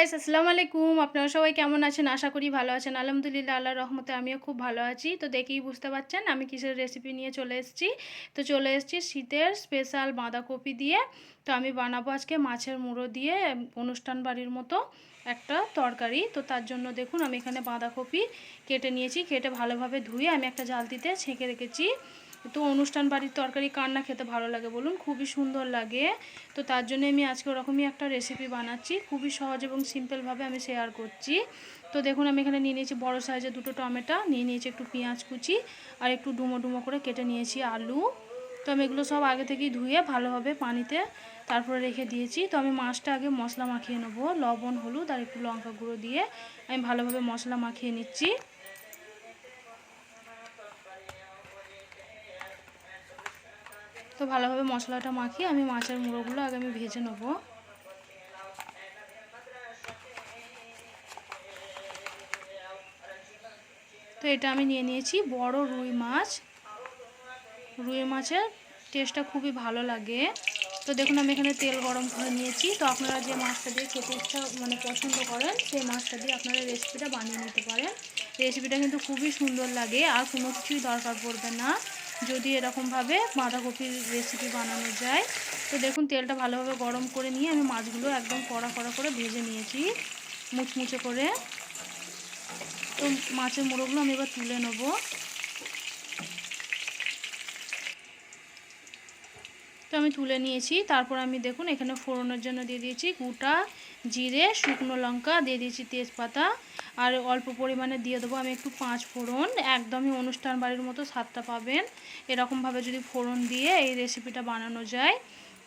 Guys, আসসালামু আলাইকুম। আপনারা সবাই কেমন আছেন? আশা করি ভালো আছেন। আলহামদুলিল্লাহ, আল্লাহর রহমতে আমিও খুব ভালো আছি। তো দেখেই বুঝতে পারছেন আমি কিসের রেসিপি নিয়ে চলে এসেছি। তো চলে এসেছি শীতের স্পেশাল বাঁধাকপি দিয়ে। তো আমি বানাবো আজকে মাছের মুড়ো দিয়ে অনুষ্ঠান বাড়ির মতো একটা তরকারি। তো তার জন্য দেখুন আমি এখানে বাঁধাকপি কেটে নিয়েছি। কেটে ভালোভাবে ধুয়ে আমি একটা জালতিতে ছেঁকে রেখেছি। তো অনুষ্ঠান বাড়ির তরকারি কার না খেতে ভালো লাগে বলুন, খুবই সুন্দর লাগে। তো তার জন্য আমি আজকে ওরকমই একটা রেসিপি বানাচ্ছি, খুবই সহজ এবং সিম্পলভাবে আমি শেয়ার করছি। তো দেখুন আমি এখানে নিয়ে নিয়েছি বড় সাইজের দুটো টমেটো, নিয়ে নিয়েছি একটু পেঁয়াজ কুচি, আর একটু ডুমো ডুমো করে কেটে নিয়েছি আলু। তো আমি এগুলো সব আগে থেকেই ধুয়ে ভালোভাবে পানিতে তারপরে রেখে দিয়েছি। তো আমি মাছটা আগে মশলা মাখিয়ে নেবো, লবণ হলুদ আর একটু লঙ্কা গুঁড়ো দিয়ে আমি ভালোভাবে মশলা মাখিয়ে নিচ্ছি। তো ভালোভাবে মশলাটা মাখিয়ে আমি মাছের মুড়োগুলো আগে আমি ভেজে নেবো। তো এটা আমি নিয়ে নিয়েছি বড় রুই মাছ। রুই মাছের টেস্টটা খুবই ভালো লাগে। তো দেখুন আমি এখানে তেল গরম করে নিয়েছি। তো আপনারা যে মাছটা দিয়ে খেতে ইচ্ছা পছন্দ করেন সেই মাছটা দিয়ে আপনারা রেসিপিটা বানিয়ে নিতে পারেন। রেসিপিটা কিন্তু খুবই সুন্দর লাগে, আর কোনো কিছুই দরকার পড়বে না যদি এরকমভাবে বাঁধাকপির রেসিপি বানানো যায়। তো দেখুন তেলটা ভালোভাবে গরম করে নিয়ে আমি মাছগুলো একদম কড়া কড়া করে ভেজে নিয়েছি মুচমুচে করে। তো মাছের মুড়োগুলো আমি এবার তুলে নেবো। তো আমি তুলে নিয়েছি। তারপর আমি দেখুন এখানে ফোড়নের জন্য দিয়ে দিয়েছি গোটা জিরে, শুকনো লঙ্কা, দিয়ে দিয়েছি তেজপাতা, আর অল্প পরিমাণে দিয়ে দেবো আমি একটু 5 ফোড়ন। একদমই অনুষ্ঠান বাড়ির মতো স্বাদটা পাবেন এরকমভাবে যদি ফোড়ন দিয়ে এই রেসিপিটা বানানো যায়।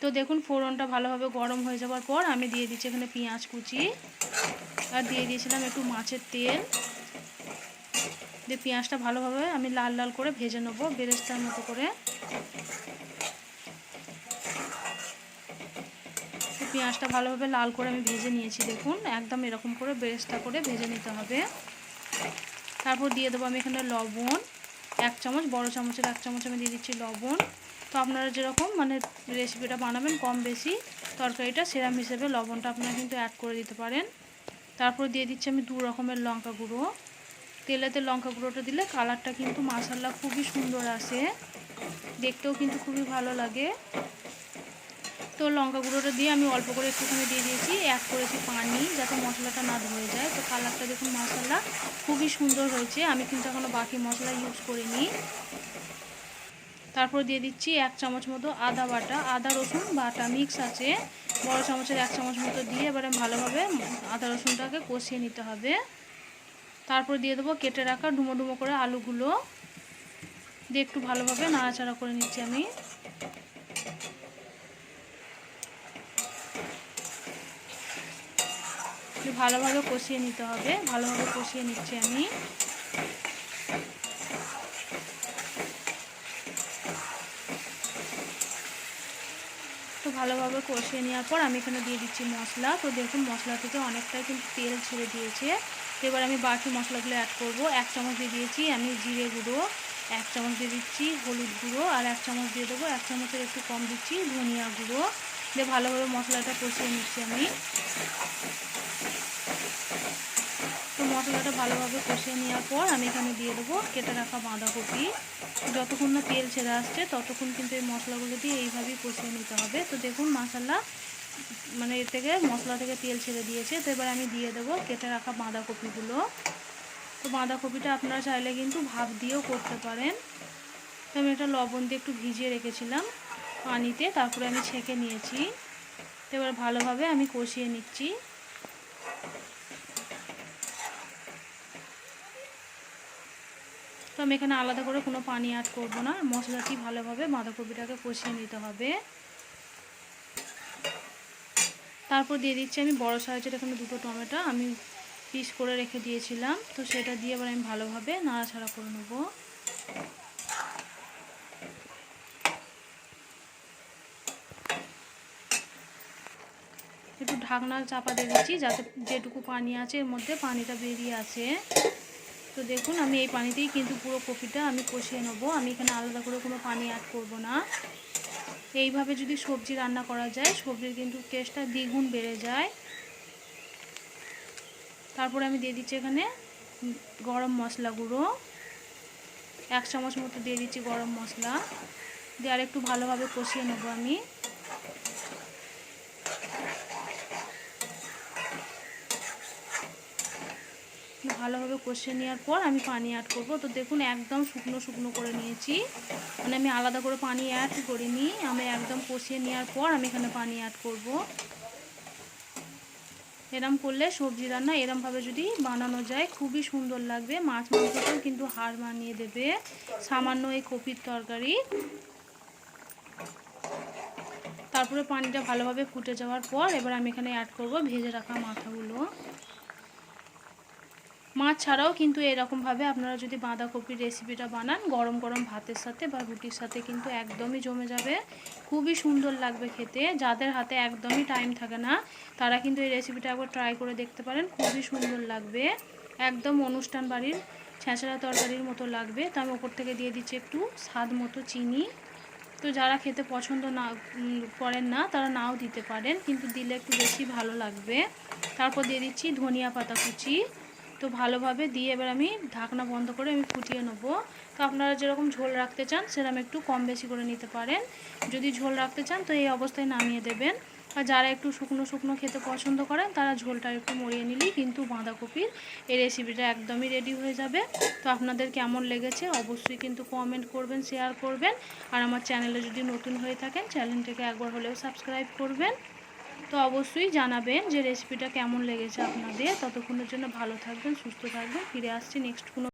তো দেখুন ফোড়নটা ভালোভাবে গরম হয়ে যাওয়ার পর আমি দিয়ে দিচ্ছি এখানে পেঁয়াজ কুচি, আর দিয়ে দিয়েছিলাম একটু মাছের তেল দিয়ে পেঁয়াজটা ভালোভাবে আমি লাল লাল করে ভেজে নেবো বেরেস্তার মতো করে। পেঁয়াজটা ভালোভাবে লাল করে আমি ভেজে নিয়েছি, দেখুন একদম এরকম করে বেরেস্তা করে ভেজে নিতে হবে। তারপর দিয়ে দেবো আমি এখানে লবণ 1 চামচ, বড় চামচের 1 চামচ আমি দিয়ে দিচ্ছি লবণ। তো আপনারা যেরকম রেসিপিটা বানাবেন কম বেশি তরকারিটা সেরকম হিসেবে লবণটা আপনারা কিন্তু অ্যাড করে দিতে পারেন। তারপর দিয়ে দিচ্ছি আমি 2 রকমের লঙ্কা গুঁড়ো। তেলেতে লঙ্কা গুঁড়োটা দিলে কালারটা কিন্তু মাশাআল্লাহ খুবই সুন্দর আসে, দেখতেও কিন্তু খুবই ভালো লাগে। তো লঙ্কা গুঁড়োটা দিয়ে আমি অল্প করে একটুখানি দিয়ে দিয়েছি, অ্যাড করেছি পানি যাতে মশলাটা না ধরে যায়। তো কালারটা দেখুন মাশাআল্লাহ খুবই সুন্দর হয়েছে। আমি কিন্তু এখনও বাকি মশলা ইউজ করিনি। তারপর দিয়ে দিচ্ছি 1 চামচ মতো আদা বাটা, আদা রসুন বাটা মিক্স আছে, বড় চামচের 1 চামচ মতো দিয়ে এবারে ভালোভাবে আদা রসুনটাকে কষিয়ে নিতে হবে। তারপর দিয়ে দেবো কেটে রাখা ডুমো ডুমো করে আলুগুলো দিয়ে একটু ভালোভাবে নাড়াচাড়া করে নিচ্ছি আমি। ভালোভাবে কষিয়ে নিতে হবে, ভালোভাবে কষিয়ে নিচ্ছি আমি। তো ভালোভাবে কষিয়ে নেওয়ার পর আমি এখানে দিয়ে দিচ্ছি মশলা। তো দেখুন মশলা থেকে অনেকটাই কিন্তু তেল ছেড়ে দিয়েছে। তো এবার আমি বাকি মশলাগুলো অ্যাড করব। 1 চামচ দিয়ে দিয়েছি আমি জিরে গুঁড়ো, 1 চামচ দিয়ে দিচ্ছি হলুদ গুঁড়ো, আর 1 চামচ দিয়ে দেবো 1 চামচের একটু কম দিচ্ছি ধনিয়া গুঁড়ো। দিয়ে ভালোভাবে মশলাটা কষিয়ে নিচ্ছি আমি। তো মশলাটা ভালোভাবে কষিয়ে নেওয়ার পর আমি এখানে দিয়ে দেবো কেটে রাখা বাঁধাকপি। যতক্ষণ না তেল ছেড়ে আসছে ততক্ষণ কিন্তু এই মশলাগুলো দিয়ে এইভাবেই কষিয়ে নিতে হবে। তো দেখুন মশলা এর থেকে মশলা থেকে তেল ছেড়ে দিয়েছে। তো এবার আমি দিয়ে দেবো কেটে রাখা বাঁধাকপিগুলো। তো বাঁধাকপিটা আপনারা চাইলে কিন্তু ভাপ দিয়েও করতে পারেন। তো আমি এটা লবণ দিয়ে একটু ভিজিয়ে রেখেছিলাম পানিতে, তারপরে আমি ছেঁকে নিয়েছি। তো এবার ভালোভাবে আমি কষিয়ে নিচ্ছি। তো আমি এখানে আলাদা করে কোনো পানি অ্যাড করব না, মশলাটি ভালোভাবে বাঁধাকপিটাকে কষিয়ে নিতে হবে। তারপর দিয়ে দিচ্ছি আমি বড় সাইজের এখানে 2টো টমেটো আমি পিস করে রেখে দিয়েছিলাম। তো সেটা দিয়ে এবার আমি ভালোভাবে নাড়াচাড়া করে নেব। একটু ঢাকনা চাপা দিয়ে দিচ্ছি যাতে যেটুকু পানি আছে এর মধ্যে পানিটা বেরিয়ে আসে। তো দেখুন আমি এই পানিতেই কিন্তু পুরো কপিটা আমি কষিয়ে নেব, আমি এখানে আলাদা করে কোনো পানি অ্যাড করব না। এইভাবে যদি সবজি রান্না করা যায় সবজির কিন্তু টেস্টটা দ্বিগুণ বেড়ে যায়। তারপরে আমি দিয়ে দিচ্ছি এখানে গরম মশলা গুঁড়ো, 1 চামচ মতো দিয়ে দিচ্ছি গরম মশলা, দিয়ে আর একটু ভালোভাবে কষিয়ে নেব আমি। ভালোভাবে কষিয়ে নেওয়ার পর আমি পানি অ্যাড করব। তো দেখুন একদম শুকনো শুকনো করে নিয়েছি, মানে আমি আলাদা করে পানি অ্যাড করিনি, আমি একদম কষিয়ে নেওয়ার পর আমি এখানে পানি অ্যাড করব। এরম করলে সবজি রান্না এরমভাবে যদি বানানো যায় খুবই সুন্দর লাগবে, মাছ মাংসটাও কিন্তু হার মানিয়ে দেবে সামান্য এই কপির তরকারি। তারপরে পানিটা ভালোভাবে ফুটে যাওয়ার পর এবার আমি এখানে অ্যাড করব ভেজে রাখা মাথাগুলো। মাছ ছাড়াও কিন্তু এরকমভাবে আপনারা যদি বাঁধাকপির রেসিপিটা বানান গরম গরম ভাতের সাথে বা রুটির সাথে কিন্তু একদমই জমে যাবে, খুবই সুন্দর লাগবে খেতে। যাদের হাতে একদমই টাইম থাকে না তারা কিন্তু এই রেসিপিটা একবার ট্রাই করে দেখতে পারেন, খুবই সুন্দর লাগবে, একদম অনুষ্ঠান বাড়ির ছেঁচড়া তরকারির মতো লাগবে। তো আমি ওপর থেকে দিয়ে দিচ্ছি একটু স্বাদ মতো চিনি। তো যারা খেতে পছন্দ না করেন না তারা নাও দিতে পারেন, কিন্তু দিলে একটু বেশি ভালো লাগবে। তারপর দিয়ে দিচ্ছি ধনিয়া পাতা কুচি। তো ভালোভাবে দিয়ে এবার আমি ঢাকনা বন্ধ করে আমি ফুটিয়ে নেব। তো আপনারা যেরকম ঝোল রাখতে চান সেরকম একটু কম বেশি করে নিতে পারেন, যদি ঝোল রাখতে চান তো এই অবস্থায় নামিয়ে দেবেন। আর যারা একটু শুকনো শুকনো খেতে পছন্দ করেন তারা ঝোলটা একটু মরিয়ে নিলেই কিন্তু বাঁধাকপির এই রেসিপিটা একদমই রেডি হয়ে যাবে। তো আপনাদের কেমন লেগেছে অবশ্যই কিন্তু কমেন্ট করবেন, শেয়ার করবেন, আর আমার চ্যানেলে যদি নতুন হয়ে থাকেন চ্যানেলটাকে একবার হলেও সাবস্ক্রাইব করবেন। তো অবশ্যই জানাবেন যে রেসিপিটা কেমন লেগেছে আপনাদের। ততক্ষণের জন্য ভালো থাকবেন, সুস্থ থাকবেন, ফিরে আসছি নেক্সট কোনো